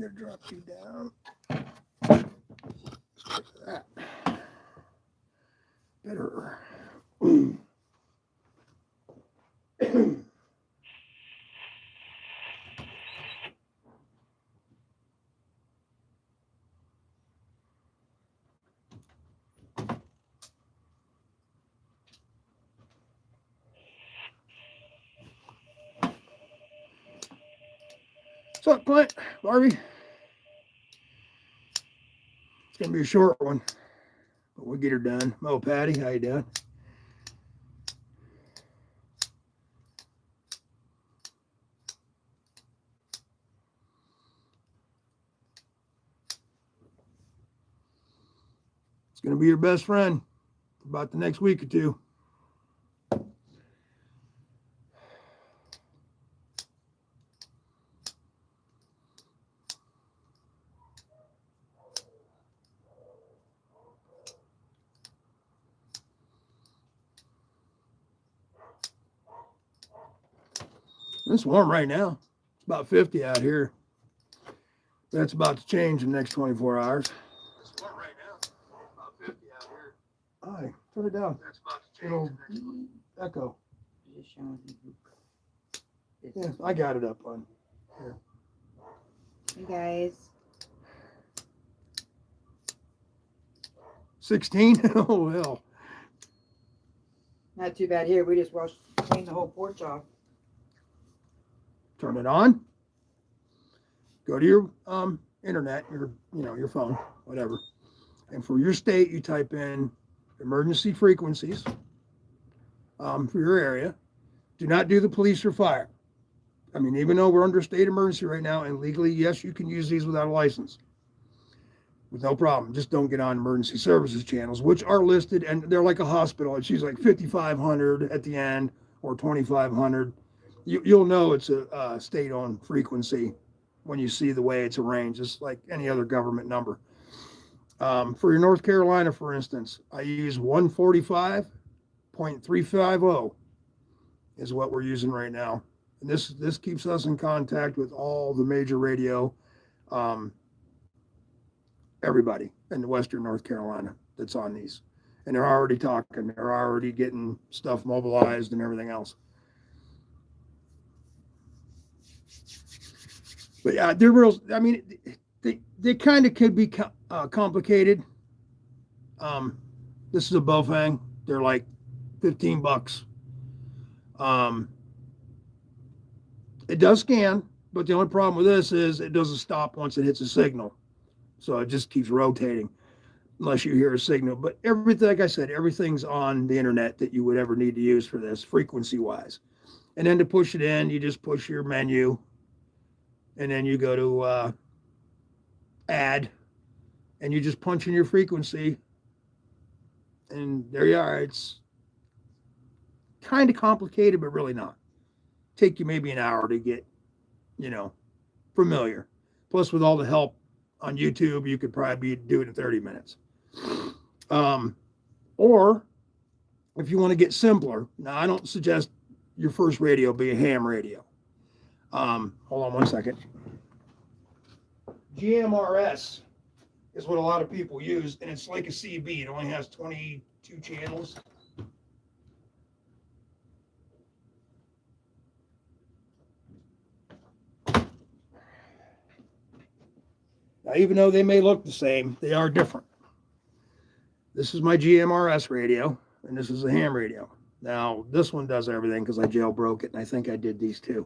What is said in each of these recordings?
gonna drop you down. Let's get that. Better. What's up, Clint? Barbie? It's gonna be a short one, but we'll get her done. Mo, Patty, how you doing? It's gonna be your best friend for about the next week or two. It's warm right now. It's about 50 out here. That's about to change in the next 24 hours. It's warm right now. It's about 50 out here. Hi, turn it down. That's about to change. It'll echo. Yeah, I got it up on here. Hey guys. 16? Oh, hell. Not too bad here. We just cleaned the whole porch off. Turn it on. Go to your internet, your phone, whatever. And for your state, you type in emergency frequencies for your area. Do not do the police or fire. I mean, even though we're under state emergency right now, and legally, yes, you can use these without a license. With no problem. Just don't get on emergency services channels, which are listed, and they're like a hospital. It's usually like 5,500 at the end or 2,500. You'll know it's a state-owned frequency when you see the way it's arranged. It's like any other government number. For your North Carolina, for instance, I use 145.350 is what we're using right now. And this keeps us in contact with all the major radio, everybody in Western North Carolina that's on these. And they're already talking. They're already getting stuff mobilized and everything else. But yeah, they're real. I mean, they kind of could be complicated. This is a Bofang. They're like $15. It does scan, but the only problem with this is it doesn't stop once it hits a signal. So it just keeps rotating unless you hear a signal. But everything, like I said, everything's on the internet that you would ever need to use for this frequency-wise. And then to push it in, you just push your menu. And then you go to add, and you just punch in your frequency, and there you are. It's kind of complicated, but really not. Take you maybe an hour to get, familiar. Plus, with all the help on YouTube, you could probably do it in 30 minutes. Or if you want to get simpler, now I don't suggest your first radio be a ham radio. Hold on one second. GMRS is what a lot of people use, and it's like a CB. It only has 22 channels. Now, even though they may look the same, they are different. This is my GMRS radio, and this is a ham radio. Now, this one does everything because I jailbroke it, and I think I did these too,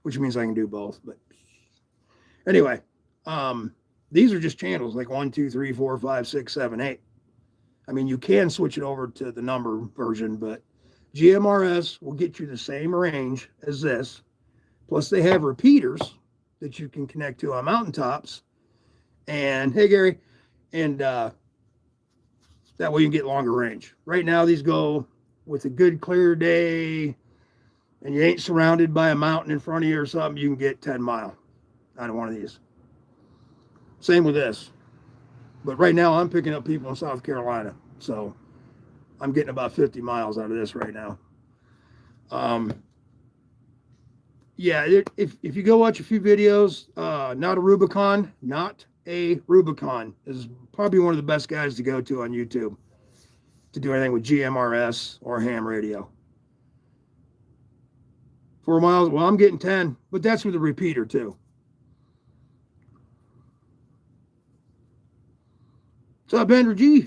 which means I can do both. But anyway, these are just channels like 1, 2, 3, 4, 5, 6, 7, 8. I mean, you can switch it over to the number version, but GMRS will get you the same range as this. Plus, they have repeaters that you can connect to on mountaintops. And hey, Gary, and that way you can get longer range. Right now, these go with a good clear day, and you ain't surrounded by a mountain in front of you or something, you can get 10 mile out of one of these. Same with this. But right now, I'm picking up people in South Carolina. So I'm getting about 50 miles out of this right now. Yeah, if you go watch a few videos, not a Rubicon is probably one of the best guys to go to on YouTube to do anything with GMRS or ham radio. 4 miles, well, I'm getting 10, but that's with a repeater too. What's up, Andrew G?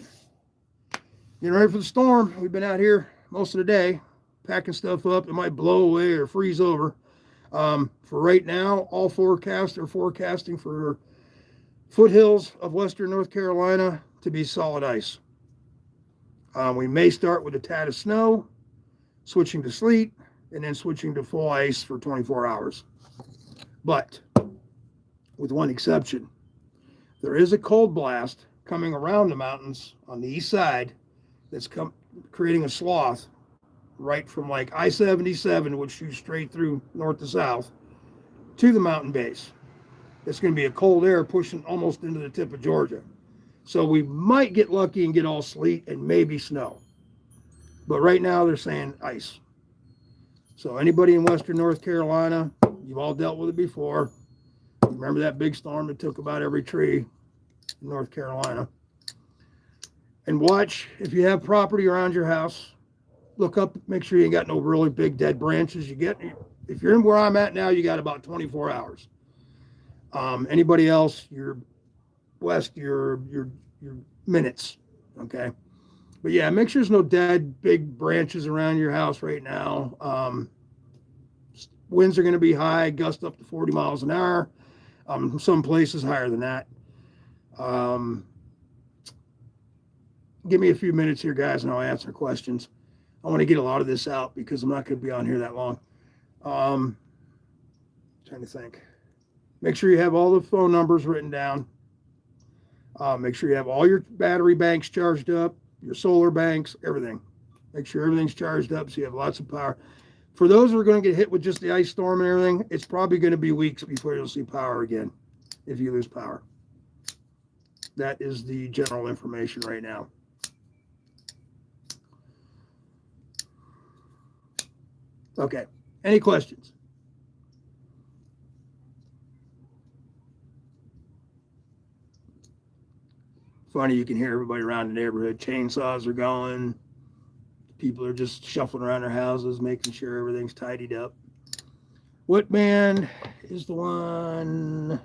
Getting ready for the storm. We've been out here most of the day, packing stuff up. It might blow away or freeze over. For right now, all forecasts are forecasting for foothills of western North Carolina to be solid ice. We may start with a tad of snow, switching to sleet, and then switching to full ice for 24 hours. But with one exception, there is a cold blast coming around the mountains on the east side that's creating a swath right from like I-77, which shoots straight through north to south, to the mountain base. It's going to be a cold air pushing almost into the tip of Georgia. So we might get lucky and get all sleet and maybe snow. But right now they're saying ice. So anybody in western North Carolina, you've all dealt with it before. Remember that big storm that took about every tree in North Carolina. And watch, if you have property around your house, look up, make sure you ain't got no really big dead branches. If you're in where I'm at now, you got about 24 hours. Anybody else, you're west, your minutes, okay? But yeah, make sure there's no dead big branches around your house right now. Winds are going to be high, gust up to 40 miles an hour. Some places higher than that. Give me a few minutes here, guys, and I'll answer questions. I want to get a lot of this out because I'm not going to be on here that long. Trying to think. Make sure you have all the phone numbers written down. Make sure you have all your battery banks charged up, your solar banks, everything. Make sure everything's charged up so you have lots of power. For those who are going to get hit with just the ice storm and everything, it's probably going to be weeks before you'll see power again if you lose power. That is the general information right now. Okay. Any questions? Funny, you can hear everybody around the neighborhood. Chainsaws are going. People are just shuffling around their houses, making sure everything's tidied up. What band is the one?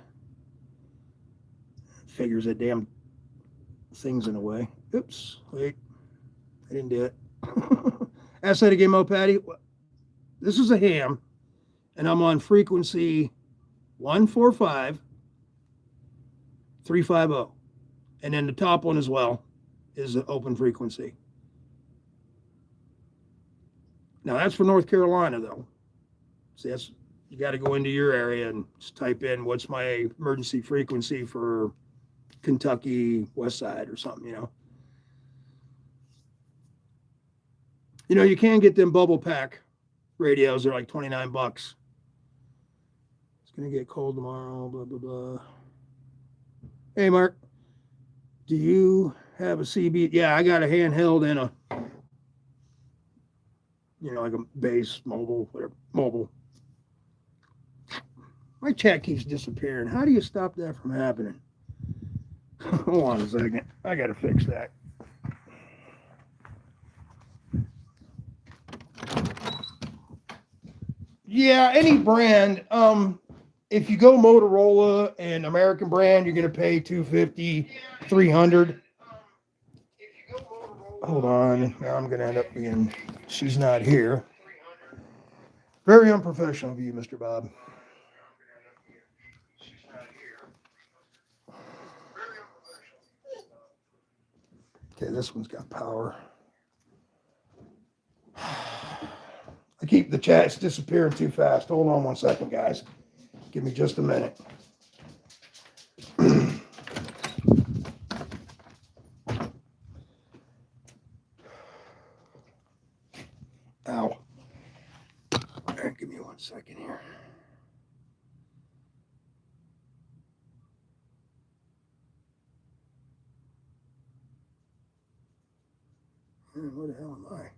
Figures that damn thing's in the way. Oops, wait. I didn't do it. Ask that again, Mo Patty. This is a ham, and I'm on frequency 145.350. And then the top one as well is an open frequency. Now that's for North Carolina though. See, you got to go into your area and just type in what's my emergency frequency for Kentucky West Side or something, you know. You know, you can get them bubble pack radios. They're like $29. It's going to get cold tomorrow, blah, blah, blah. Hey, Mark. Do you have a CB? Yeah, I got a handheld and like a base, mobile, whatever, mobile. My chat keeps disappearing. How do you stop that from happening? Hold on a second. I got to fix that. Yeah, any brand. If you go Motorola and American brand, you're going to pay $250, $300. Hold on. Now I'm going to end up being, she's not here. Very unprofessional of you, Mr. Bob. Okay, this one's got power. The chat's disappearing too fast. Hold on one second, guys. Give me just a minute. Ow. All right, give me 1 second here. Where the hell am I?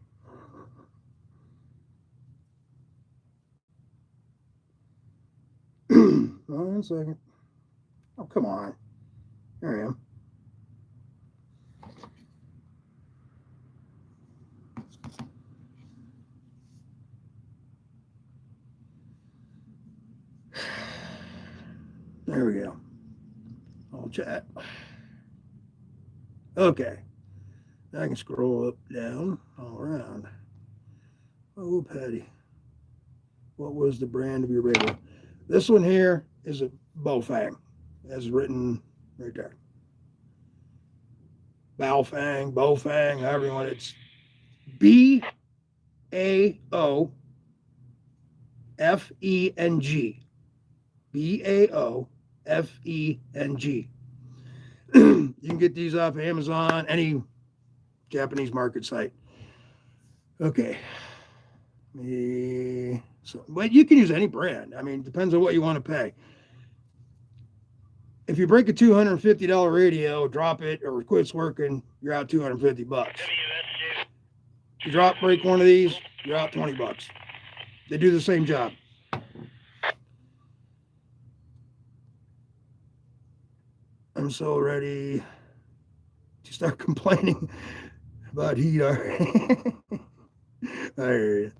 1 second. Oh, come on. There I am. There we go. I'll chat. Okay. Now I can scroll up, down, all around. Oh, Patty. What was the brand of your radio? This one here is a Bowfang, as written right there. Bowfang, however you want it. It's BAOFENG. BAOFENG. You can get these off of Amazon, any Japanese market site. Okay. So, but you can use any brand. I mean, it depends on what you want to pay. If you break a $250 radio, drop it, or it quits working, you're out $250. You break one of these, you're out $20. They do the same job. I'm so ready to start complaining about heat already. I hear you.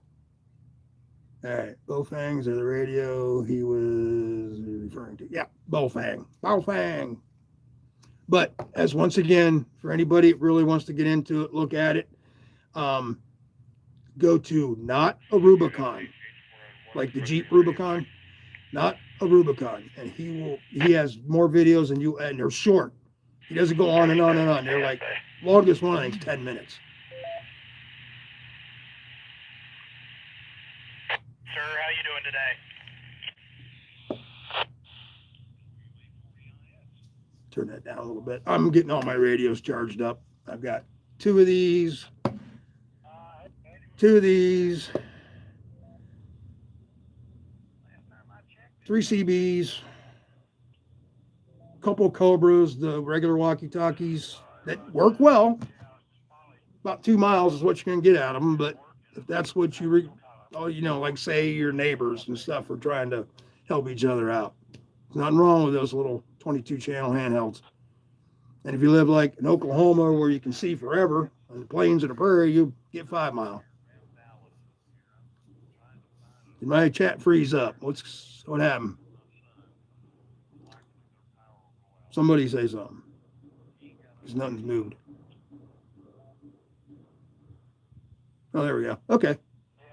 All right, Bowfangs are the radio he was referring to. Yeah, Bowfang. But as once again, for anybody that really wants to get into it, look at it. Go to not a Rubicon, like the Jeep Rubicon, not a Rubicon, and he has more videos than you, and they're short. He doesn't go on and on and on. They're like, longest one I think is 10 minutes. Sir, how you doing today? Turn that down a little bit. I'm getting all my radios charged up. I've got two of these, 3 CBs, a couple of Cobras, the regular walkie-talkies that work well. About 2 miles is what you're going to get out of them, but if that's what like say your neighbors and stuff are trying to help each other out. There's nothing wrong with those little 22-channel handhelds. And if you live like in Oklahoma where you can see forever, on the plains and the prairie, you get 5 mile. Did my chat freeze up? What happened? Somebody say something. Because nothing's moved. Oh, there we go. Okay.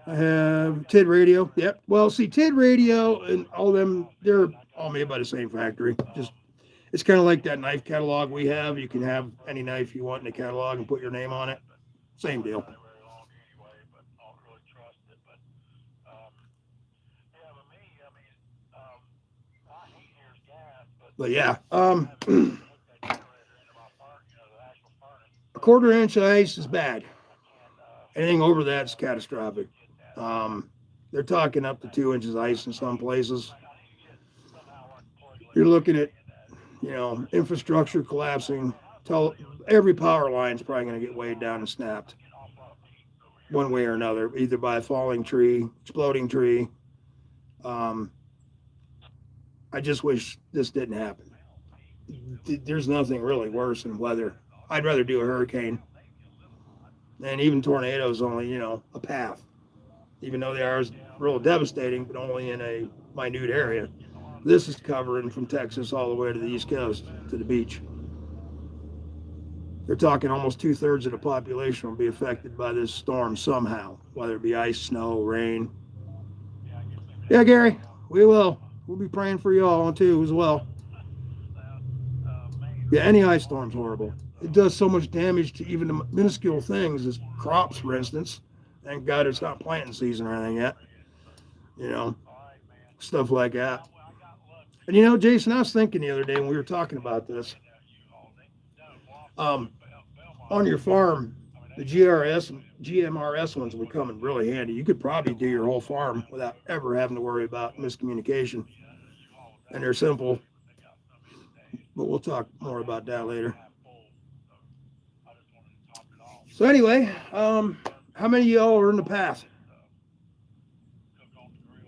I have TID radio. Yep. Well, see, TID radio and all them, they're all made by the same factory. Just, it's kind of like that knife catalog we have. You can have any knife you want in the catalog and put your name on it. Same deal. But yeah, a 1/4 inch ice is bad. Anything over that's catastrophic. They're talking up to 2 inches ice in some places. You're looking at, infrastructure collapsing. Every power line is probably going to get weighed down and snapped one way or another, either by a falling tree, exploding tree. I just wish this didn't happen. There's nothing really worse than weather. I'd rather do a hurricane. And even tornadoes only, a path. Even though they are real devastating, but only in a minute area. This is covering from Texas all the way to the East Coast, to the beach. They're talking almost 2/3 of the population will be affected by this storm somehow, whether it be ice, snow, rain. Yeah, Gary, we will. We'll be praying for you all too as well. Yeah, any ice storm's horrible. It does so much damage to even the minuscule things as crops, for instance. Thank God it's not planting season or anything yet. Stuff like that. And Jason, I was thinking the other day when we were talking about this. On your farm, the GMRS ones would come in really handy. You could probably do your whole farm without ever having to worry about miscommunication. And they're simple. But we'll talk more about that later. So anyway, how many of y'all are in the path?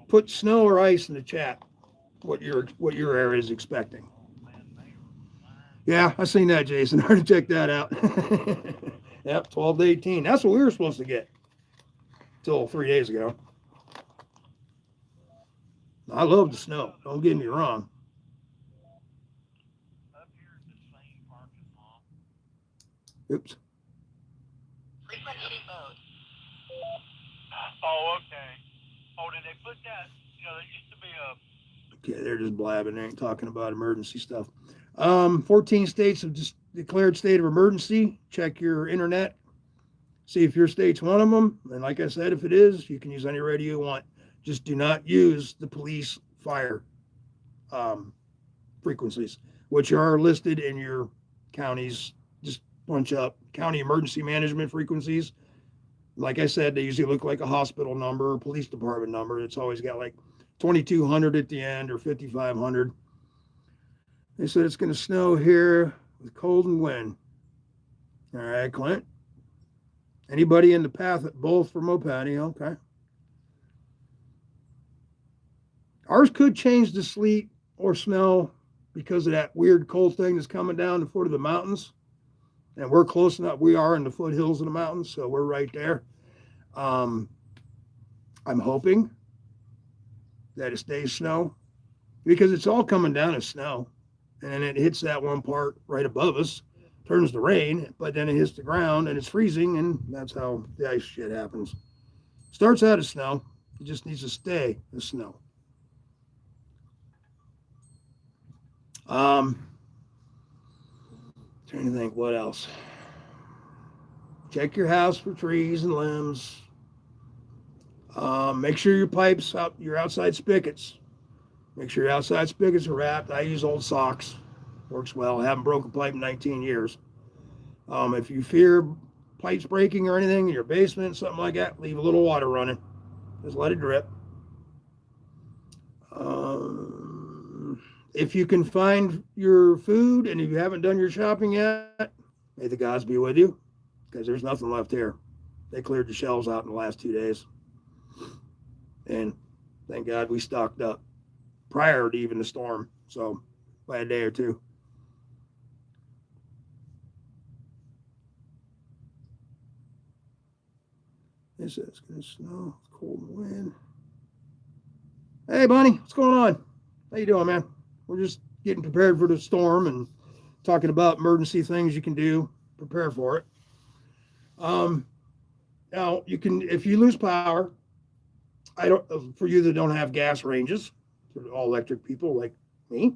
Put snow or ice in the chat. what your area is expecting. Yeah, I seen that, Jason. I already checked that out. Yep, 12 to 18. That's what we were supposed to get till 3 days ago. I love the snow. Don't get me wrong. Oops. Oh, okay. Oh, did they put that? There used to be a. Okay, they're just blabbing. They ain't talking about emergency stuff. 14 states have just declared state of emergency. Check your internet. See if your state's one of them. And like I said, if it is, you can use any radio you want. Just do not use the police fire frequencies, which are listed in your counties. Just punch up county emergency management frequencies. Like I said, they usually look like a hospital number or police department number. It's always got like 2200 at the end or 5500. They said it's going to snow here with cold and wind. All right, Clint. Anybody in the path at both for Mopati? Okay. Ours could change to sleet or snow because of that weird cold thing that's coming down the foot of the mountains. And we're close enough. We are in the foothills of the mountains, so we're right there. I'm hoping that it stays snow because it's all coming down as snow. And then it hits that one part right above us, turns to rain, but then it hits the ground and it's freezing, and that's how the ice shit happens. Starts out as snow. It just needs to stay as snow. Trying to think what else. Check your house for trees and limbs. Make sure your pipes out, your outside spigots. Make sure your outside spigots are wrapped. I use old socks. Works well. I haven't broken a pipe in 19 years. If you fear pipes breaking or anything in your basement, something like that, leave a little water running. Just let it drip. If you can find your food and if you haven't done your shopping yet, may the gods be with you, because there's nothing left here. They cleared the shelves out in the last 2 days. And thank God we stocked up prior to even the storm. So by a day or two. It says it's going to snow, cold and wind. Hey, Bunny, what's going on? How you doing, man? We're just getting prepared for the storm and talking about emergency things you can do, prepare for it. Now you can, if you lose power, for you that don't have gas ranges, for all electric people like me,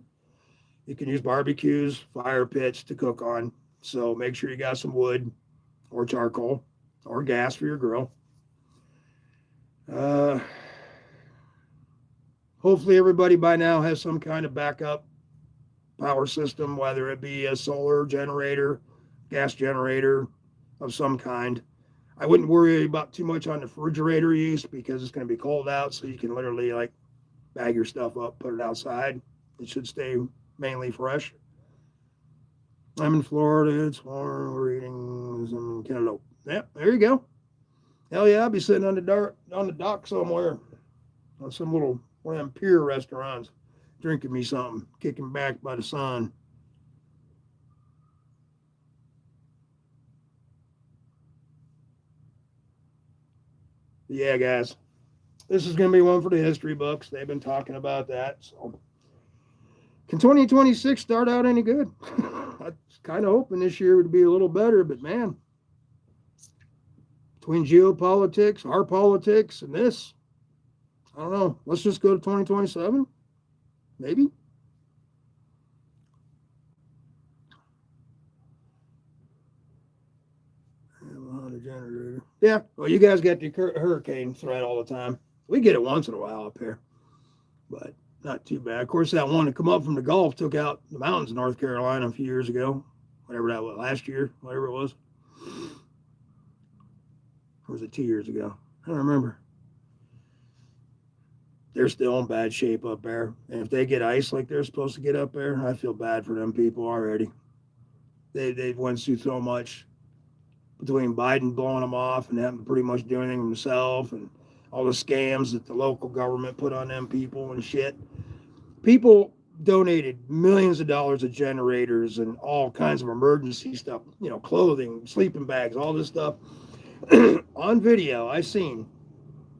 you can use barbecues, fire pits to cook on. So make sure you got some wood or charcoal or gas for your grill. Hopefully everybody by now has some kind of backup power system, whether it be a solar generator, gas generator of some kind. I wouldn't worry about too much on the refrigerator use because it's going to be cold out, so you can literally like bag your stuff up, put it outside. It should stay mainly fresh. I'm in Florida. It's warm. We're eating some cantaloupe. Yeah, there you go. Hell yeah, I'll be sitting on the dock somewhere on some little one of them pier restaurants, drinking me something, kicking back by the sun. Yeah, guys, this is going to be one for the history books. They've been talking about that. So, can 2026 start out any good? I was kind of hoping this year would be a little better, but man, between geopolitics, our politics, and this, I don't know. Let's just go to 2027, maybe. Generator. Yeah, well, you guys get the hurricane threat all the time. We get it once in a while up here, but not too bad. Of course, that one to come up from the Gulf took out the mountains of North Carolina a few years ago, whatever that was, last year, whatever it was. Or was it 2 years ago? I don't remember. They're still in bad shape up there. And if they get ice like they're supposed to get up there, I feel bad for them people already. They've went through so much between Biden blowing them off and having to pretty much do anything himself and all the scams that the local government put on them people and shit. people donated millions of dollars of generators and all kinds of emergency stuff, clothing, sleeping bags, all this stuff. On video, I seen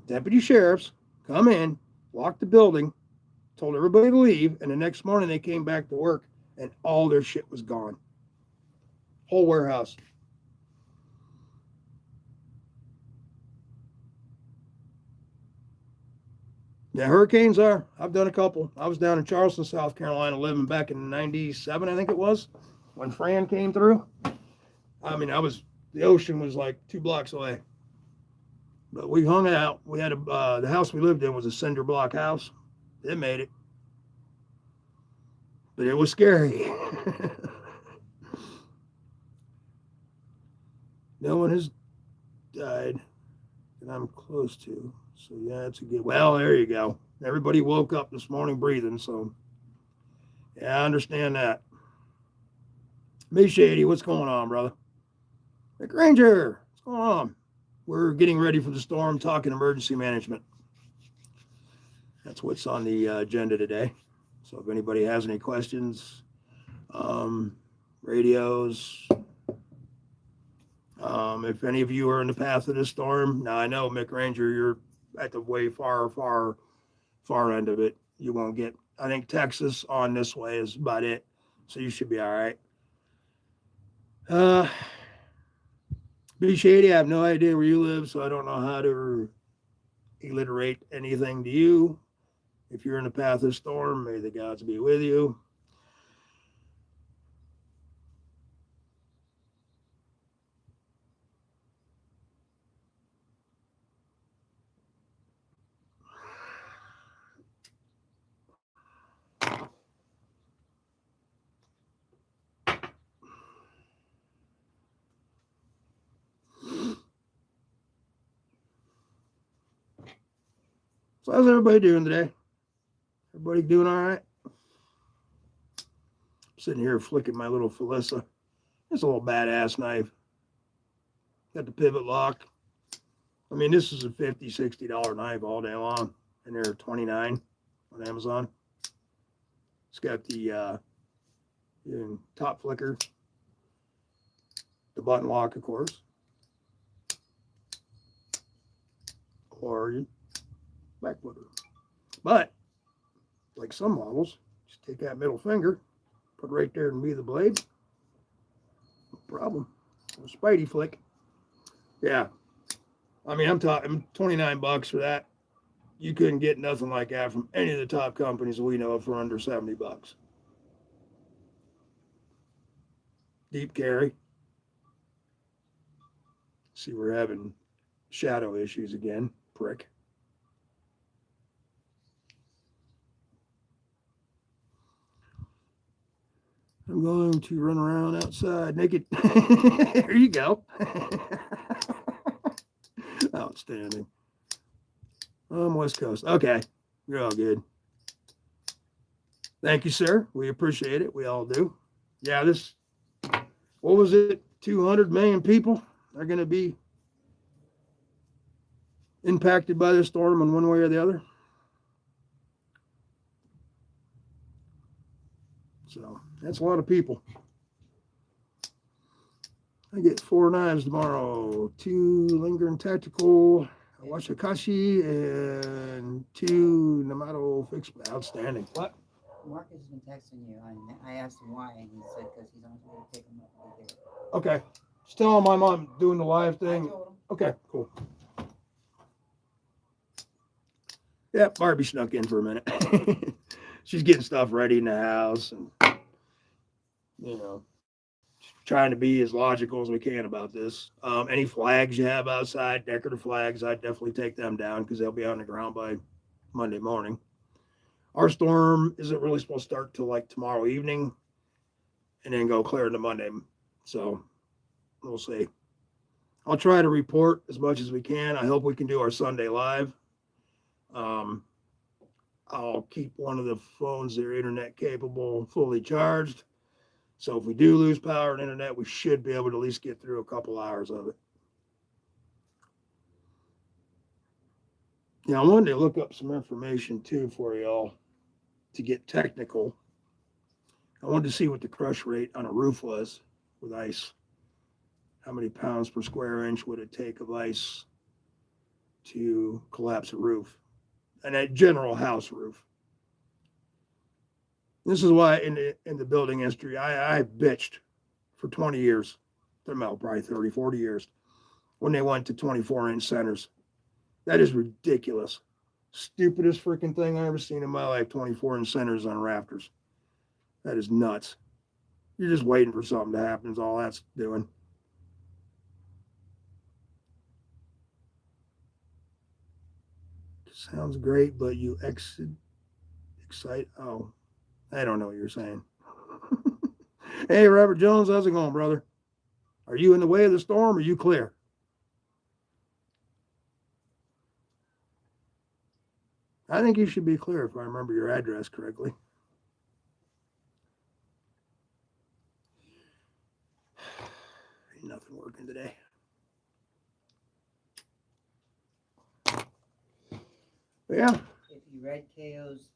deputy sheriffs come in, lock the building, told everybody to leave, and the next morning they came back to work and all their shit was gone. Whole warehouse. Yeah, hurricanes are. I've done a couple. I was down in Charleston, South Carolina, living back in '97, I think it was, when Fran came through. I mean, the ocean was like 2 blocks away. But we hung out. We had the house we lived in was a cinder block house. It made it. But it was scary. No one has died that I'm close to. So yeah, it's a good. Well, there you go. Everybody woke up this morning breathing. So yeah, I understand that. Me Shady, what's going on, brother? Rick Ranger, what's going on? We're getting ready for the storm, talking emergency management. That's what's on the agenda today. So if anybody has any questions, radios, if any of you are in the path of the storm, now I know, Mick Ranger, you're at the way far end of it. You won't get, I think Texas on this way is about it. So you should be all right. Be Shady, I have no idea where you live, so I don't know how to alliterate anything to you. If you're in the path of the storm, may the gods be with you. So how's everybody doing today? Everybody doing all right? I'm sitting here flicking my little Felissa. It's a little badass knife. Got the pivot lock. I mean, this is a $50, $60 knife all day long. And they're $29 on Amazon. It's got the top flicker. The button lock, of course. Or you back flicker. But, like some models, just take that middle finger, put it right there and be the blade. No problem. A Spidey flick. Yeah. I mean, I'm talking $29 for that. You couldn't get nothing like that from any of the top companies we know of for under $70. Deep carry. See, we're having shadow issues again. Prick. I'm going to run around outside naked. There you go. Outstanding. West Coast. Okay. You're all good. Thank you, sir. We appreciate it. We all do. Yeah, what was it? 200 million people are going to be impacted by this storm in one way or the other. So that's a lot of people. I get 4 knives tomorrow, 2 lingering tactical Washikashi and 2 Namato fixed. Outstanding. What? Marcus has been texting you, and I asked him why, and he said because he's on his way to pick him up. Okay. Just tell him my mom doing the live thing. I told him. Okay, cool. Yeah, Barbie snuck in for a minute. She's getting stuff ready in the house and, trying to be as logical as we can about this. Any flags you have outside, decorative flags, I'd definitely take them down because they'll be on the ground by Monday morning. Our storm isn't really supposed to start till like tomorrow evening and then go clear into Monday. So we'll see. I'll try to report as much as we can. I hope we can do our Sunday live. I'll keep one of the phones that are internet capable fully charged. So if we do lose power and internet, we should be able to at least get through a couple hours of it. Yeah, I wanted to look up some information too for y'all. to get technical, I wanted to see what the crush rate on a roof was with ice. How many pounds per square inch would it take of ice to collapse a roof? And a general house roof. This is why in the building industry, I bitched for 20 years. Probably 30, 40 years when they went to 24-inch centers. That is ridiculous. Stupidest freaking thing I ever seen in my life, 24-inch centers on rafters. That is nuts. You're just waiting for something to happen is all that's doing. Sounds great, but you excite. Oh, I don't know what you're saying. Hey, Robert Jones, how's it going, brother? Are you in the way of the storm or are you clear? I think you should be clear if I remember your address correctly. Ain't nothing working today. Yeah. If you read KO's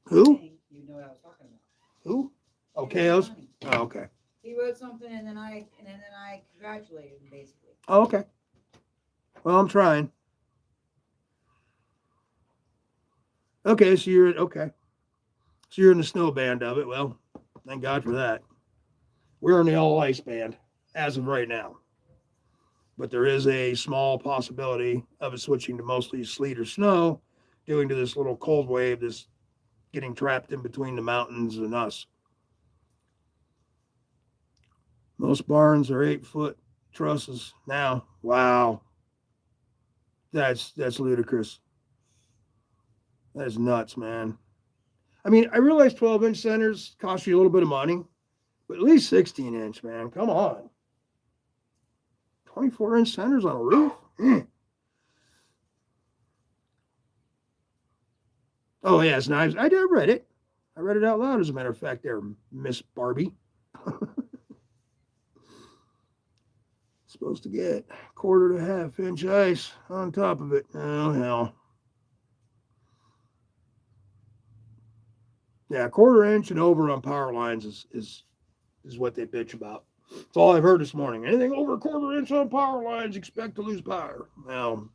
Who? thing, you know what I was talking about. Who? Oh, It was Chaos? funny. Oh, okay. He wrote something and then I congratulated him basically. Oh, okay. Well, I'm trying. Okay, so you're okay. So you're in the snow band of it. Well, thank God for that. We're in the all ice band as of right now. But there is a small possibility of it switching to mostly sleet or snow due to this little cold wave that's getting trapped in between the mountains and us. Most barns are 8-foot trusses now. Wow. That's ludicrous. That is nuts, man. I mean, I realize 12-inch centers cost you a little bit of money, but at least 16-inch, man. Come on. 24-inch centers on a roof? Oh, yeah, it's nice. I read it. I read it out loud, as a matter of fact, there, Miss Barbie. Supposed to get 1/4 to 1/2 inch ice on top of it. Oh, hell. Yeah, 1/4 inch and over on power lines is what they bitch about. That's all I've heard this morning. Anything over 1/4 inch on power lines, expect to lose power. Well,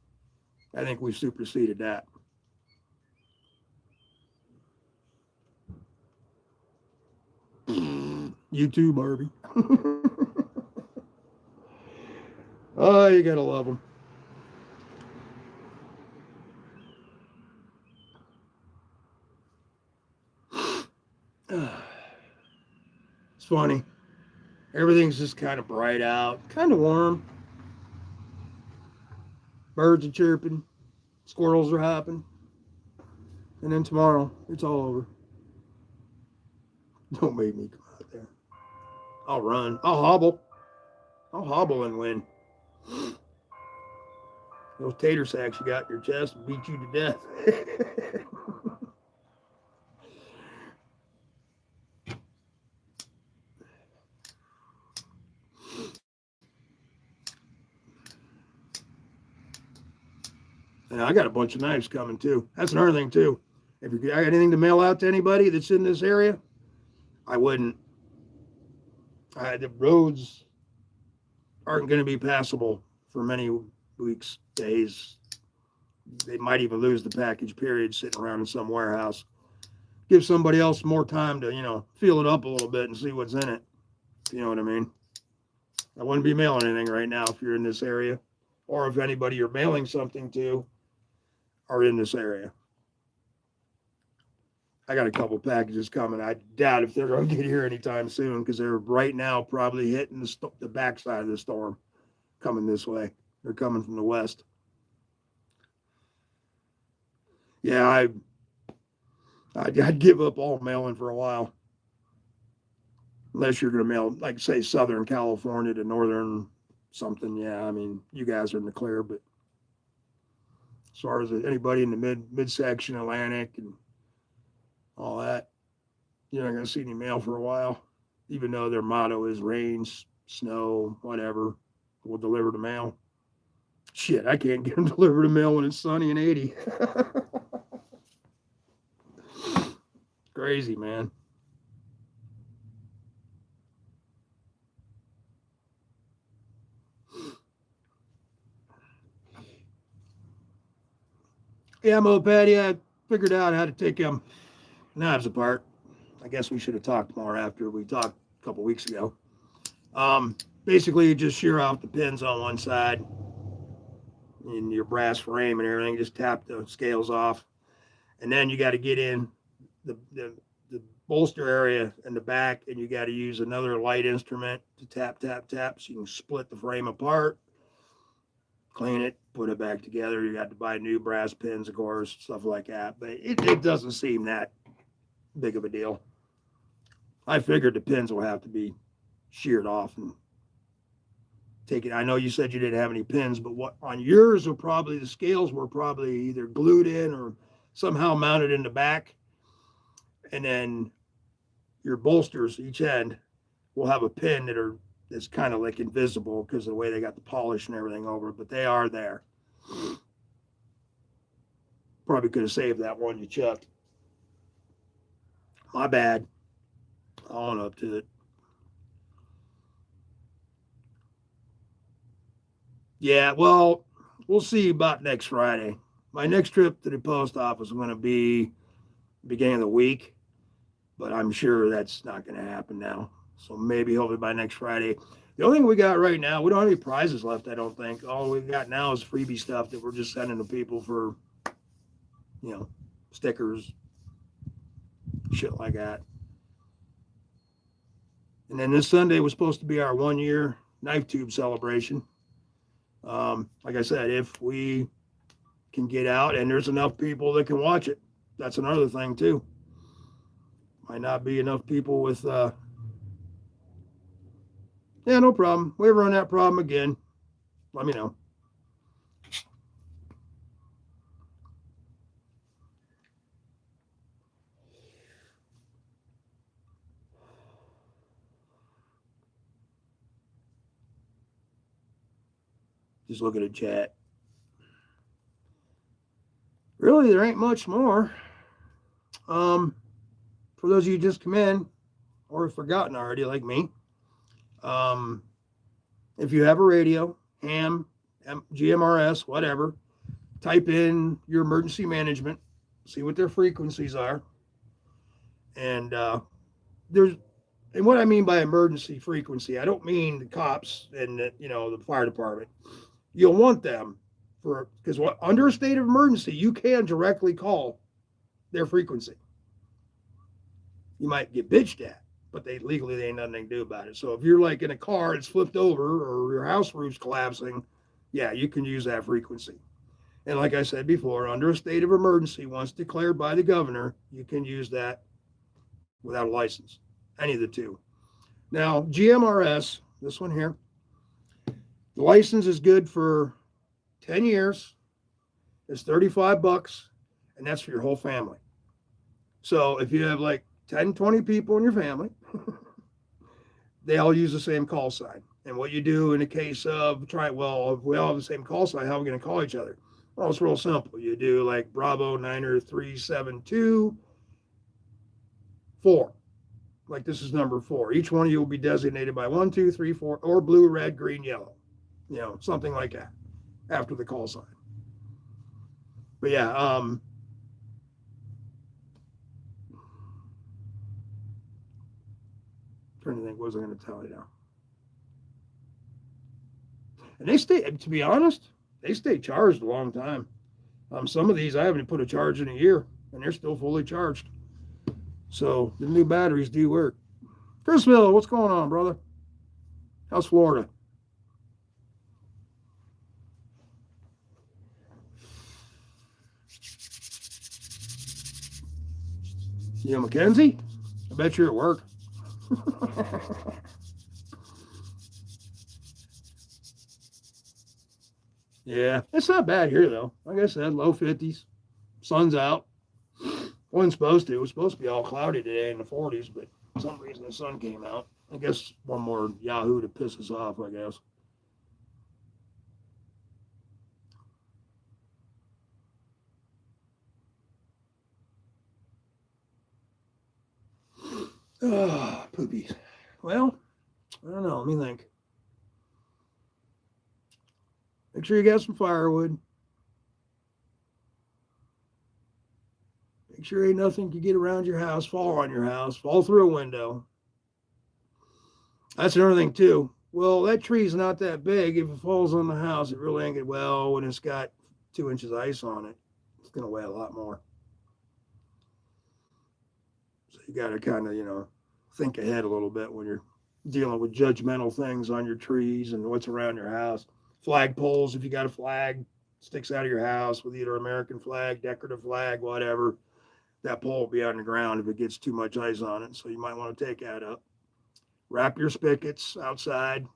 I think we've superseded that. You too, Barbie. Oh, you gotta love them. It's funny. Everything's just kind of bright out, kind of warm. Birds are chirping, squirrels are hopping. And then tomorrow, it's all over. Don't make me come out there. I'll run. I'll hobble. I'll hobble and win. Those tater sacks you got in your chest will beat you to death. And I got a bunch of knives coming too. That's another thing too. If you got anything to mail out to anybody that's in this area, I wouldn't. The roads aren't going to be passable for many weeks, days. They might even lose the package period sitting around in some warehouse. Give somebody else more time to, feel it up a little bit and see what's in it. You know what I mean? I wouldn't be mailing anything right now if you're in this area, or if anybody you're mailing something to are in this area. I got a couple packages coming. I doubt if they're going to get here anytime soon because they're right now probably hitting the backside of the storm coming this way. They're coming from the west. Yeah, I'd give up all mailing for a while. Unless you're going to mail, like, say, Southern California to Northern something. Yeah, I mean, you guys are in the clear, but as far as anybody in the midsection, Atlantic, and all that, you're not going to see any mail for a while, even though their motto is rain, snow, whatever, we'll deliver the mail. Shit, I can't get them delivered the mail when it's sunny and 80. crazy, man. Yeah, Moped, yeah, I figured out how to take them knives apart. I guess we should have talked more after we talked a couple weeks ago. Basically, you just shear off the pins on one side in your brass frame and everything. Just tap the scales off, and then you got to get in the bolster area in the back, and you got to use another light instrument to tap, tap, tap, so you can split the frame apart, clean it, put it back together. You got to buy new brass pins, of course, stuff like that. But it doesn't seem that big of a deal. I figured the pins will have to be sheared off and taken. I know you said you didn't have any pins, but what on yours were probably the scales were probably either glued in or somehow mounted in the back, and then your bolsters each end will have a pin that's kind of like invisible because of the way they got the polish and everything over it, but they are there. Probably could have saved that one you chucked. My bad. I'll own up to it. Yeah, well, we'll see about next Friday. My next trip to the post office is going to be beginning of the week, but I'm sure that's not going to happen now. So maybe hopefully by next Friday. The only thing we got right now, we don't have any prizes left, I don't think. All we got now is freebie stuff that we're just sending to people for, stickers, shit like that. And then this Sunday was supposed to be our 1-year knife tube celebration. Like I said, if we can get out and there's enough people that can watch it, that's another thing too. Might not be enough people with, yeah, no problem. We ever run that problem again, let me know. Just look at the chat. Really, there ain't much more. For those of you who just come in or have forgotten already, like me, if you have a radio, ham, GMRS, whatever, type in your emergency management, see what their frequencies are, and and what I mean by emergency frequency, I don't mean the cops and the fire department. You'll want them because under a state of emergency, you can directly call their frequency. You might get bitched at, but they ain't nothing to do about it. So if you're like in a car, it's flipped over, or your house roof's collapsing, yeah, you can use that frequency. And like I said before, under a state of emergency, once declared by the governor, you can use that without a license, any of the two. Now, GMRS, this one here, the license is good for 10 years. It's $35, and that's for your whole family. So if you have like 10, 20 people in your family, they all use the same call sign. And what you do in the case of if we all have the same call sign, how are we going to call each other? Well, it's real simple. You do like Bravo Niner 372 4. Like this is number 4. Each one of you will be designated by 1, 2, 3, 4, or blue, red, green, yellow. Something like that after the call sign. But yeah, trying to think, what was I going to tell you now? And they stay, to be honest, they stay charged a long time. Some of these I haven't put a charge in a year, and they're still fully charged. So the new batteries do work. Chrisville, what's going on, brother? How's Florida? Mackenzie? I bet you're at work. Yeah, it's not bad here though. Like I said, low 50s, sun's out. Wasn't supposed to. It was supposed to be all cloudy today in the 40s, but for some reason the sun came out. I guess one more Yahoo to piss us off, I guess. Poopies. Well, I don't know. Let me think. Make sure you got some firewood. Make sure ain't nothing can get around your house, fall on your house, fall through a window. That's another thing too. Well, that tree's not that big. If it falls on the house, it really ain't good. Well, when it's got 2 inches of ice on it, it's gonna weigh a lot more. So you got to kind of, think ahead a little bit when you're dealing with judgmental things on your trees and what's around your house. Flag poles, if you got a flag sticks out of your house with either American flag, decorative flag, whatever, that pole will be on the ground if it gets too much ice on it. So you might want to take that up. Wrap your spigots outside.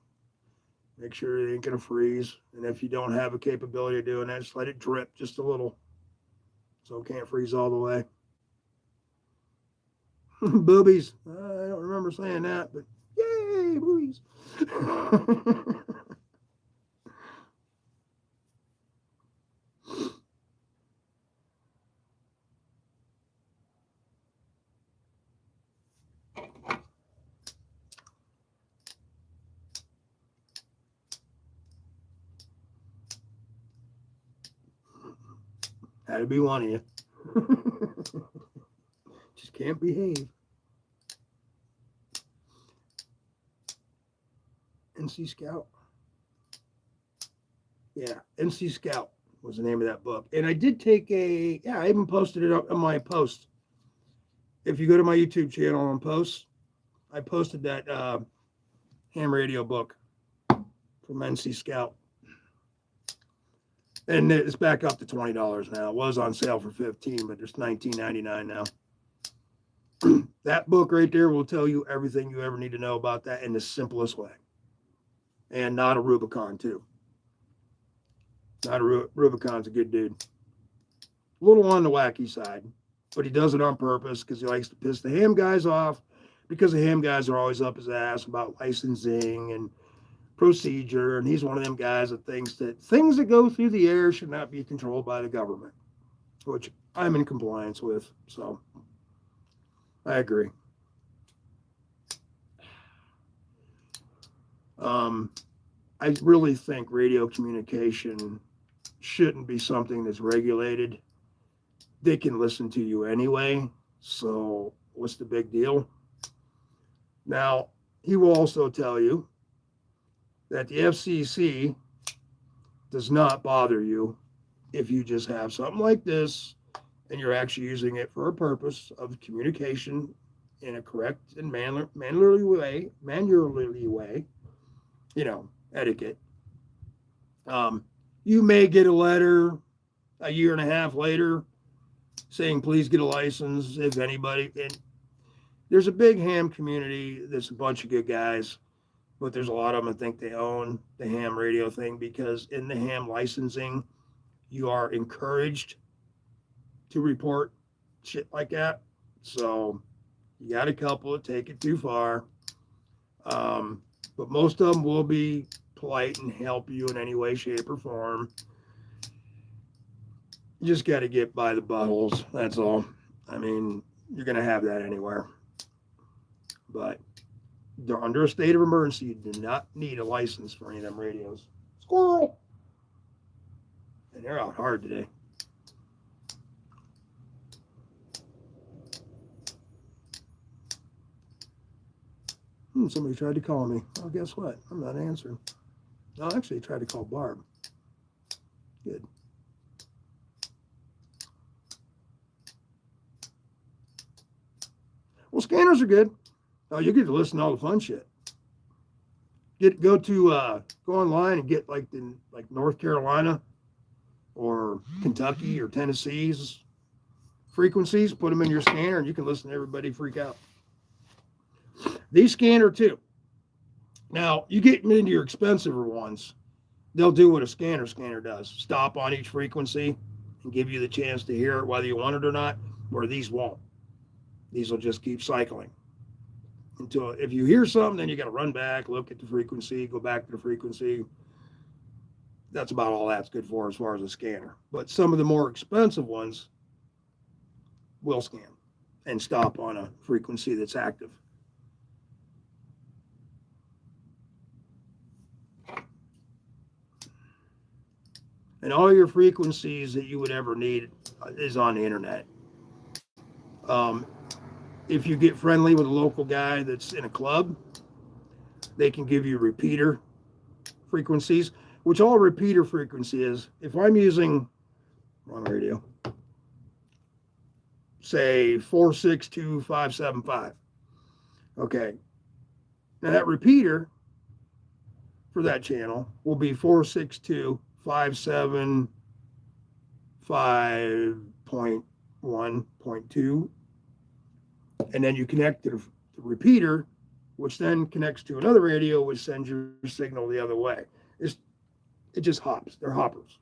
Make sure they ain't going to freeze. And if you don't have a capability of doing that, just let it drip just a little so it can't freeze all the way. Boobies. I don't remember saying that, but yay, boobies. Had to be one of you. Just can't behave. NC Scout. Yeah, NC Scout was the name of that book. And I did take I even posted it up on my post. If you go to my YouTube channel and post, I posted that ham radio book from NC Scout. And it's back up to $20 now. It was on sale for $15, but it's $19.99 now. That book right there will tell you everything you ever need to know about that in the simplest way. And not a Rubicon, too. Not a Rubicon's a good dude. A little on the wacky side, but he does it on purpose because he likes to piss the ham guys off, because the ham guys are always up his ass about licensing and procedure, and he's one of them guys that thinks that things that go through the air should not be controlled by the government, which I'm in compliance with, so I agree. I really think radio communication shouldn't be something that's regulated. They can listen to you anyway, so what's the big deal? Now, he will also tell you that the FCC does not bother you if you just have something like this and you're actually using it for a purpose of communication in a correct and manually way, etiquette. You may get a letter a year and a half later saying, please get a license if anybody. And there's a big ham community. There's a bunch of good guys, but there's a lot of them that think they own the ham radio thing, because in the ham licensing, you are encouraged to report shit like that. So you got a couple that take it too far. But most of them will be polite and help you in any way, shape, or form. You just got to get by the buttholes. That's all. I mean, you're going to have that anywhere. But under a state of emergency, you do not need a license for any of them radios. Squirrel! And they're out hard today. Somebody tried to call me. Well, guess what? I'm not answering. No, actually, I tried to call Barb. Good. Well, scanners are good. Oh, you get to listen to all the fun shit. Go online and get like North Carolina or Kentucky or Tennessee's frequencies. Put them in your scanner, and you can listen to everybody freak out. These scanner too. Now, you get into your expensive ones, they'll do what a scanner does. Stop on each frequency and give you the chance to hear it whether you want it or not, where these won't. These will just keep cycling. Until if you hear something, then you got to run back, look at the frequency, go back to the frequency. That's about all that's good for as far as a scanner. But some of the more expensive ones will scan and stop on a frequency that's active. And all your frequencies that you would ever need is on the internet. Um, if you get friendly with a local guy that's in a club, they can give you repeater frequencies, which all repeater frequency is. If I'm using on radio, say 462,575. Okay. Now that repeater for that channel will be 462,575.1.2. And then you connect to the repeater, which then connects to another radio, which sends your signal the other way. It just hops. They're hoppers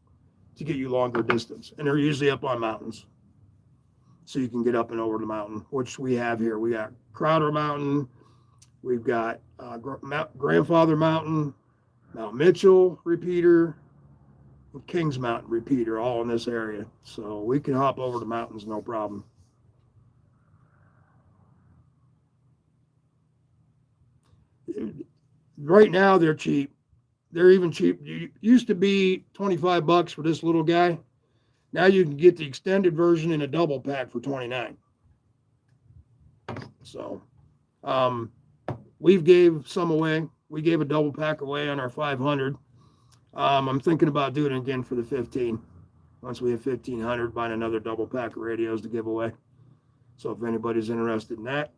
to get you longer distance. And they're usually up on mountains. So you can get up and over the mountain, which we have here. We got Crowder Mountain. We've got Grandfather Mountain, Mount Mitchell repeater, and Kings Mountain repeater, all in this area. So we can hop over the mountains, no problem. Right now, they're cheap. They're even cheap. It used to be $25 for this little guy. Now you can get the extended version in a double pack for $29. So, we've gave some away. We gave a double pack away on our 500. I'm thinking about doing it again for the 15. Once we have 1,500, buying another double pack of radios to give away. So if anybody's interested in that.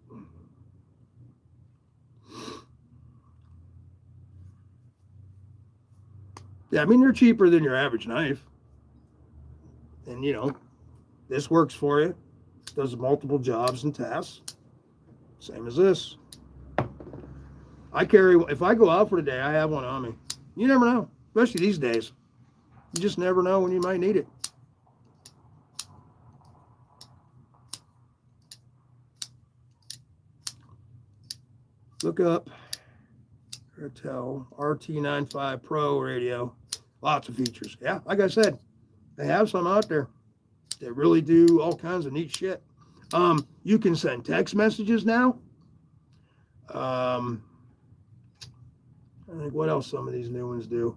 Yeah, I mean, they're cheaper than your average knife. And, you know, this works for you. Does multiple jobs and tasks. Same as this. I carry, if I go out for the day, I have one on me. You never know, especially these days. You just never know when you might need it. Look up Cartel RT95 Pro radio. Lots of features. Yeah, like I said, they have some out there that really do all kinds of neat shit. You can send text messages now. I think what else some of these new ones do.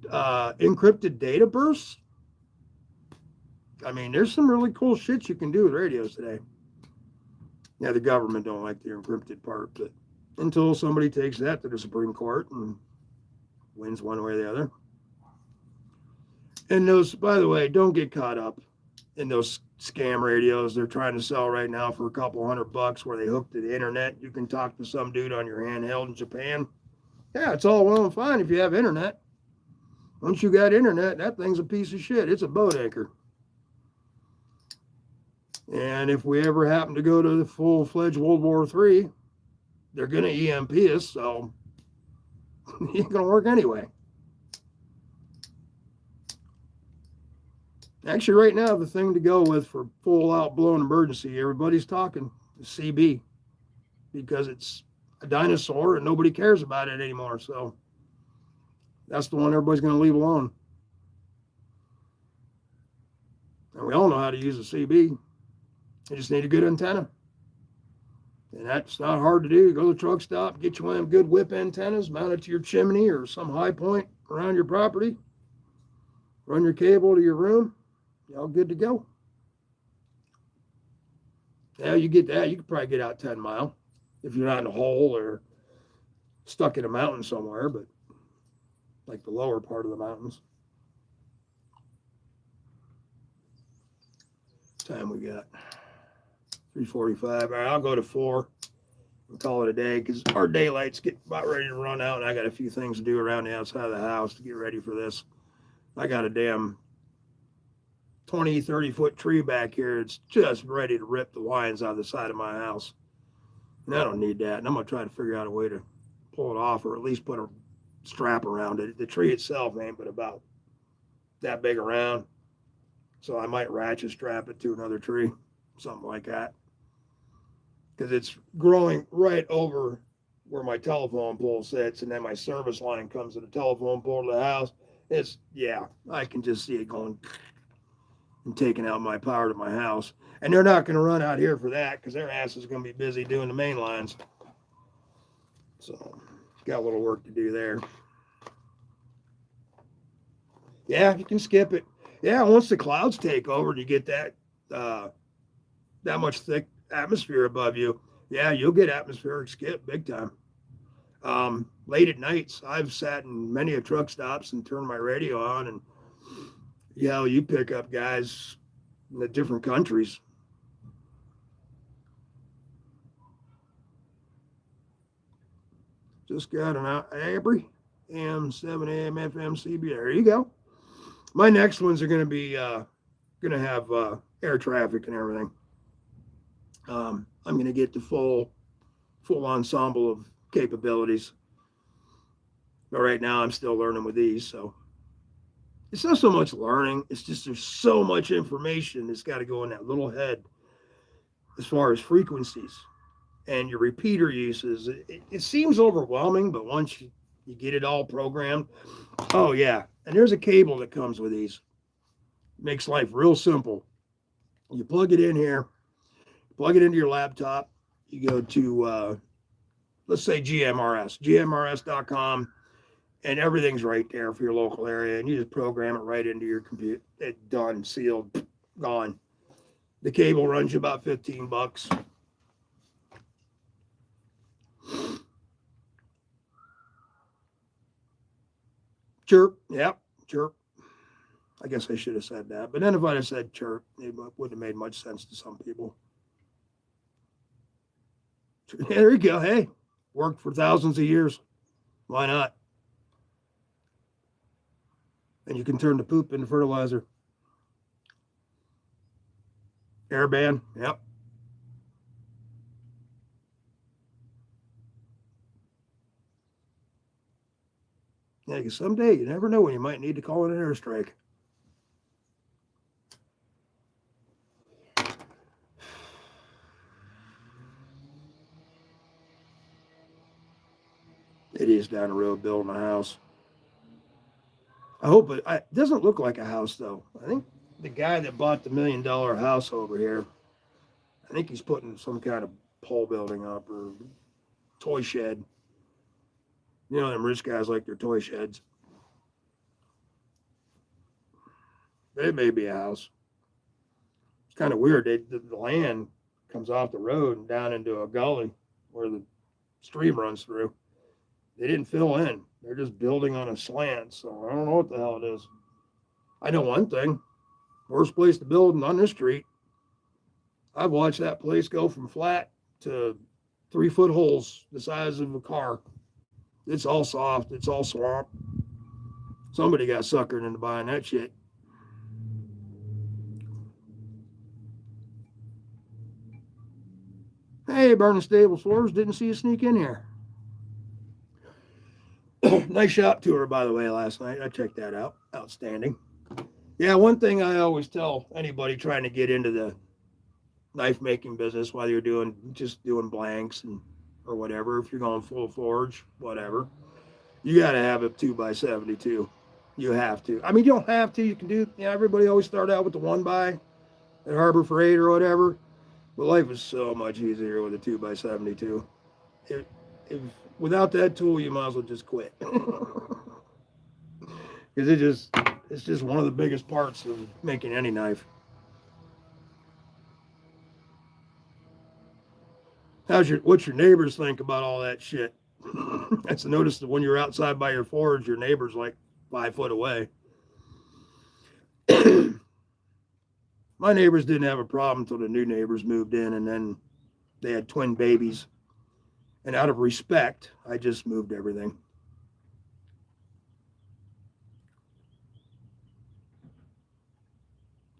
Encrypted data bursts. I mean, there's some really cool shit you can do with radios today. Yeah, the government don't like the encrypted part, but until somebody takes that to the Supreme Court and wins one way or the other. And those, by the way, don't get caught up in those scam radios they're trying to sell right now for a couple $100 where they hook to the internet. You can talk to some dude on your handheld in Japan. Yeah, it's all well and fine if you have internet. Once you got internet, that thing's a piece of shit. It's a boat anchor. And if we ever happen to go to the full-fledged World War III, they're going to EMP us, so it ain't going to work anyway. Actually, right now, the thing to go with for full-out blown emergency, everybody's talking CB because it's a dinosaur and nobody cares about it anymore. So that's the one everybody's going to leave alone. And we all know how to use a CB. You just need a good antenna. And that's not hard to do. Go to the truck stop, get you one of them good whip antennas, mount it to your chimney or some high point around your property. Run your cable to your room. You're all good to go. Yeah, you get that. You could probably get out 10 mile if you're not in a hole or stuck in a mountain somewhere, but like the lower part of the mountains. Time we got 3:45. All right, I'll go to 4 and call it a day because our daylight's getting about ready to run out, and I got a few things to do around the outside of the house to get ready for this. I got a damn 20, 30-foot tree back here. It's just ready to rip the lines out of the side of my house. And I don't need that. And I'm going to try to figure out a way to pull it off or at least put a strap around it. The tree itself ain't but about that big around. So I might ratchet strap it to another tree, something like that. Because it's growing right over where my telephone pole sits, and then my service line comes to the telephone pole to the house. It's, yeah, I can just see it going and taking out my power to my house. And they're not going to run out here for that because their ass is going to be busy doing the main lines. So, got a little work to do there. Yeah, you can skip it. Yeah, once the clouds take over and you get that much thick atmosphere above you, yeah, you'll get atmospheric skip big time. Late at nights, I've sat in many a truck stops and turned my radio on, and yeah, you pick up guys in the different countries. Just got an Abry AM 7 AM FM CB. There you go. My next ones are going to be going to have air traffic and everything. I'm going to get the full ensemble of capabilities. But right now, I'm still learning with these, so it's not so much learning. It's just there's so much information that's got to go in that little head as far as frequencies and your repeater uses. It seems overwhelming, but once you get it all programmed, oh yeah. And there's a cable that comes with these. Makes life real simple. You plug it in here, plug it into your laptop. You go to, let's say gmrs.com, and everything's right there for your local area. And you just program it right into your computer. It's done, sealed, gone. The cable runs you about $15. Chirp, yep, chirp. I guess I should have said that. But then if I'd have said chirp, it wouldn't have made much sense to some people. There you go. Hey, worked for thousands of years. Why not? And you can turn the poop into fertilizer. Airband, yep. Yeah, because someday you never know when you might need to call in an airstrike. It is down the road building a house. I hope it doesn't look like a house though. I think the guy that bought the $1 million house over here, I think he's putting some kind of pole building up or toy shed. You know, them rich guys like their toy sheds. It may be a house. It's kind of weird. The land comes off the road and down into a gully where the stream runs through. They didn't fill in. They're just building on a slant. So I don't know what the hell it is. I know one thing. Worst place to build on this street. I've watched that place go from flat to 3-foot holes the size of a car. It's all soft. It's all swamp. Somebody got suckered into buying that shit. Hey, Burning Stable Floors, didn't see you sneak in here. Nice shop tour, by the way, last night. I checked that out. Outstanding. Yeah, one thing I always tell anybody trying to get into the knife making business, whether you're just doing blanks or whatever, if you're going full forge, whatever, you got to have a 2x72. You have to. I mean, you don't have to. You can do. Everybody always start out with the 1x at Harbor Freight or whatever. But life is so much easier with a 2x72. If without that tool, you might as well just quit. Because it's just one of the biggest parts of making any knife. What's your neighbors think about all that shit? That's a notice that when you're outside by your forge, your neighbor's like 5 foot away. My neighbors didn't have a problem until the new neighbors moved in, and then they had twin babies. And out of respect, I just moved everything.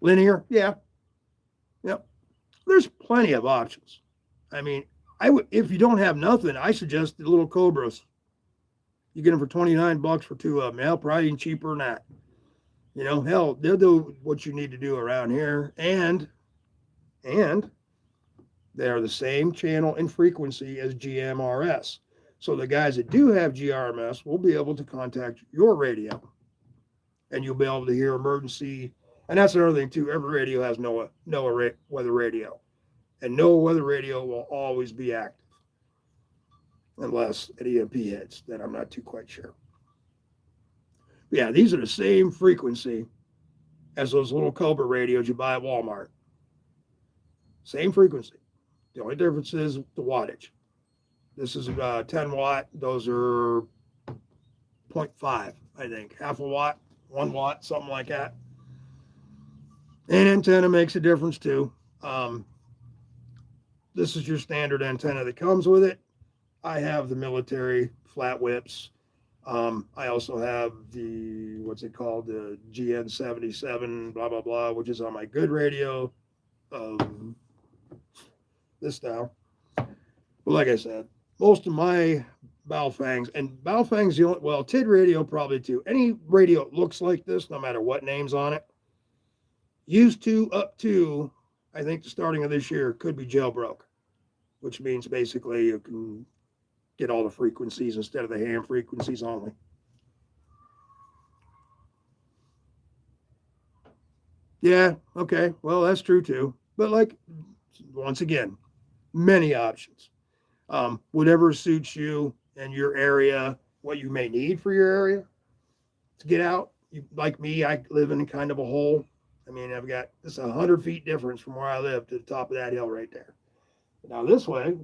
Linear, yeah, yep. There's plenty of options. I mean, if you don't have nothing, I suggest the little Cobras. You get them for $29 for 2 of them. Hell, probably even cheaper than that. Hell, they'll do what you need to do around here, and they are the same channel and frequency as GMRS. So the guys that do have GRMS will be able to contact your radio, and you'll be able to hear emergency. And that's another thing too. Every radio has NOAA weather radio, and NOAA weather radio will always be active, unless an EMP hits. Then I'm not too quite sure. Yeah, these are the same frequency as those little Cobra radios you buy at Walmart. Same frequency. The only difference is the wattage. This is 10 watt. Those are 0.5, I think. Half a watt, 1 watt, something like that. And antenna makes a difference too. This is your standard antenna that comes with it. I have the military flat whips. I also have the, what's it called, the GN77, blah, blah, blah, which is on my good radio. This style. But like I said, most of my Baofengs, and Baofeng's the only, well, TID radio probably too. Any radio that looks like this, no matter what name's on it, used to up to, I think the starting of this year, could be jailbroke, which means basically you can get all the frequencies instead of the ham frequencies only. Yeah, okay, well, that's true too. But like, once again, many options. Whatever suits you and your area, what you may need for your area to get out. You, like me, I live in kind of a hole. I mean, I've got this 100 feet difference from where I live to the top of that hill right there. Now this way,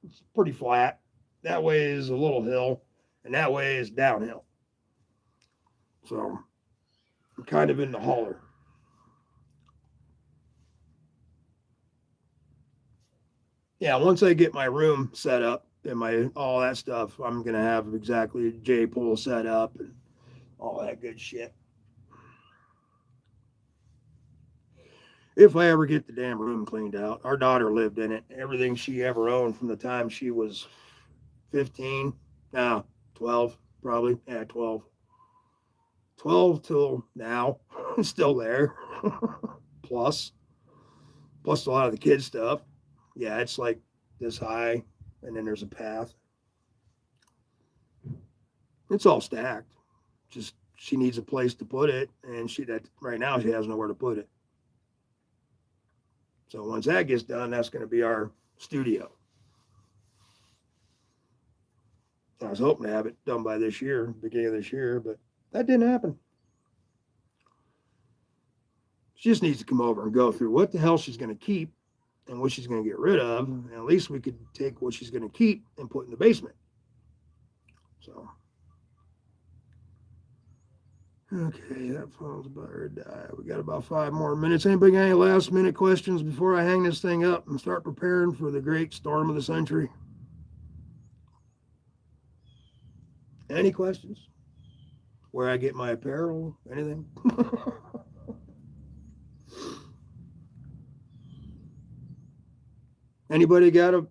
it's pretty flat. That way is a little hill, and that way is downhill. So I'm kind of in the holler. Yeah, once I get my room set up and my all that stuff, I'm gonna have exactly J pole set up and all that good shit. If I ever get the damn room cleaned out. Our daughter lived in it. Everything she ever owned from the time she was 15, no, 12, probably. Yeah, 12. 12 till now. Still there. Plus a lot of the kids' stuff. Yeah, it's like this high, and then there's a path. It's all stacked. Just she needs a place to put it, and that right now she has nowhere to put it. So once that gets done, that's going to be our studio. I was hoping to have it done by this year, beginning of this year, but that didn't happen. She just needs to come over and go through what the hell she's going to keep and what she's going to get rid of. And at least we could take what she's going to keep and put in the basement. So, okay, that phone's about to die. We got about 5 more minutes. Anybody got any last minute questions before I hang this thing up and start preparing for the great storm of the century? Any questions? Where I get my apparel? Anything? Anybody got a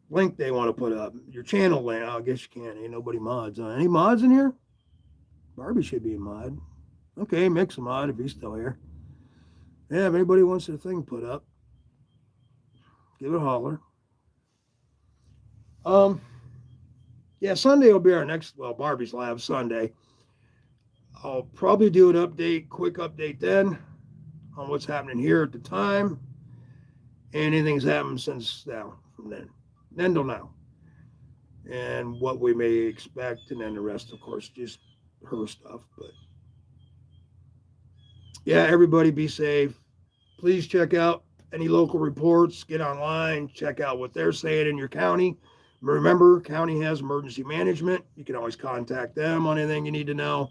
link they want to put up? Your channel link? I guess you can't. Ain't nobody mods. Any mods in here? Barbie should be a mod. Okay, Mick's a mod if he's still here. Yeah, if anybody wants their thing put up, give it a holler. Yeah, Sunday will be our next, well, Barbie's Lab Sunday. I'll probably do an update, quick update then on what's happening here at the time. Anything's happened since now, from then till now. And what we may expect, and then the rest, of course, just her stuff. But yeah, everybody be safe. Please check out any local reports, get online, check out what they're saying in your county. Remember, county has emergency management. You can always contact them on anything you need to know.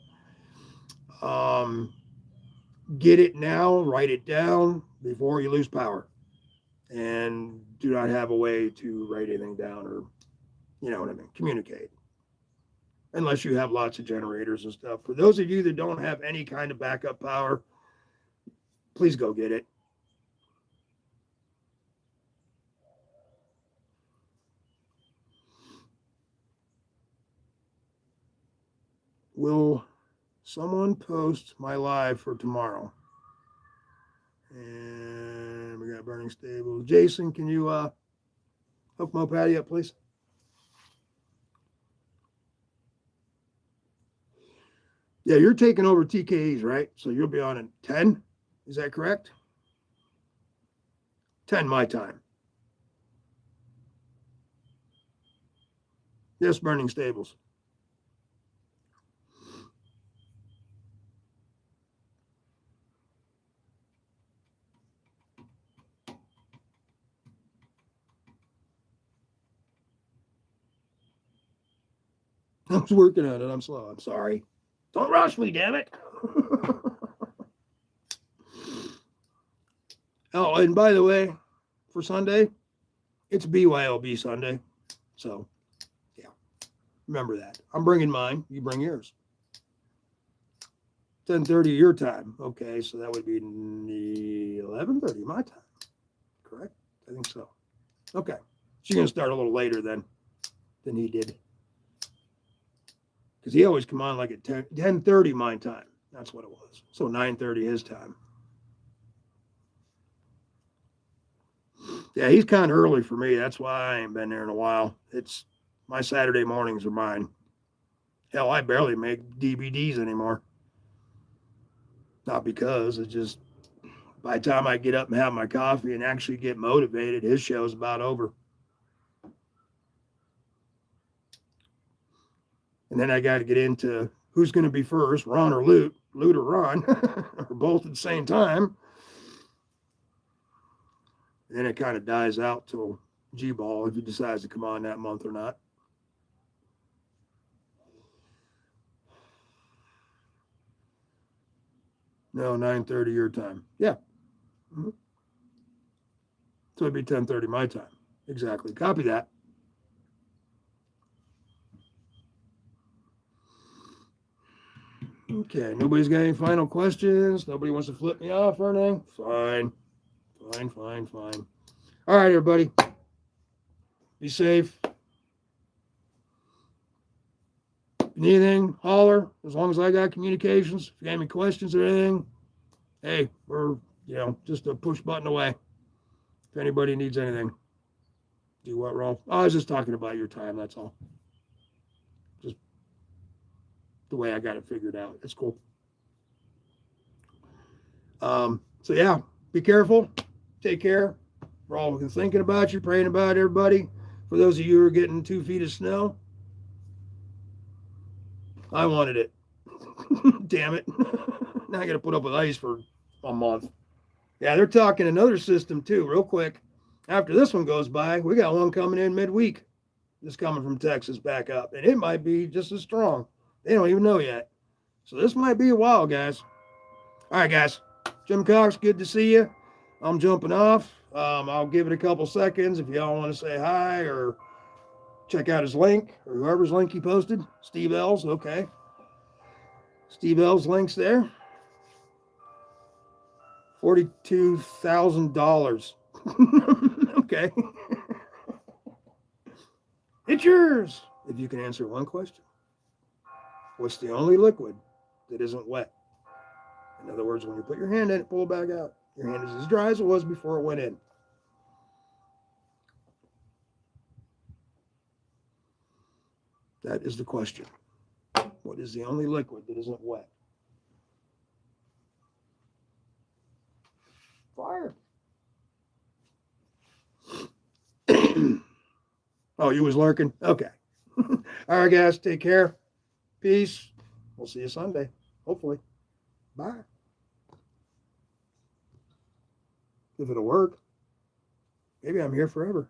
Get it now, write it down before you lose power. And do not have a way to write anything down or, you know what I mean, communicate. Unless you have lots of generators and stuff. For those of you that don't have any kind of backup power, please go get it. Will someone post my live for tomorrow? And we got Burning Stable. Jason, can you hook my patty up, please? Yeah, you're taking over TKEs, right? So you'll be on at 10. Is that correct? 10 my time. Yes, Burning Stables. I was working on it. I'm slow. I'm sorry. Don't rush me, damn it. Oh, and by the way, for Sunday, it's BYOB Sunday. So, yeah, remember that. I'm bringing mine. You bring yours. 10:30 your time. Okay, so that would be 11:30 my time. Correct? I think so. Okay, so you're going to start a little later than he did. Because he always come on like at 10:30 my time. That's what it was. So 9:30 his time. Yeah, he's kind of early for me. That's why I ain't been there in a while. It's my Saturday mornings are mine. Hell, I barely make DVDs anymore. Not because it's just by the time I get up and have my coffee and actually get motivated, his show's about over. And then I got to get into who's going to be first, Ron or Loot or Ron, or both at the same time. And then it kind of dies out till G-Ball if he decides to come on that month or not. No, 9:30 your time. Yeah. Mm-hmm. So it'd be 10:30 my time. Exactly. Copy that. Okay. Nobody's got any final questions? Nobody wants to flip me off or anything? Fine. All right, everybody. Be safe. Anything, holler. As long as I got communications. If you got any questions or anything, hey, we're, just a push button away. If anybody needs anything. Do what, Rolf? I was just talking about your time, that's all. Just the way I got it figured out. It's cool. So yeah, be careful. Take care. We're all thinking about you, praying about everybody. For those of you who are getting 2 feet of snow, I wanted it. Damn it. Now I got to put up with ice for a month. Yeah, they're talking another system too, real quick. After this one goes by, we got one coming in midweek. This coming from Texas back up. And it might be just as strong. They don't even know yet. So this might be a while, guys. All right, guys. Jim Cox, good to see you. I'm jumping off. I'll give it a couple seconds if y'all want to say hi or check out his link or whoever's link he posted. Steve L's, okay. Steve L's link's there. $42,000. Okay. It's yours. If you can answer one question. What's the only liquid that isn't wet? In other words, when you put your hand in it, pull it back out. Your hand is as dry as it was before it went in. That is the question. What is the only liquid that isn't wet? Fire. Oh, you was lurking? Okay. All right, guys. Take care. Peace. We'll see you Sunday. Hopefully. Bye. If it'll work. Maybe I'm here forever.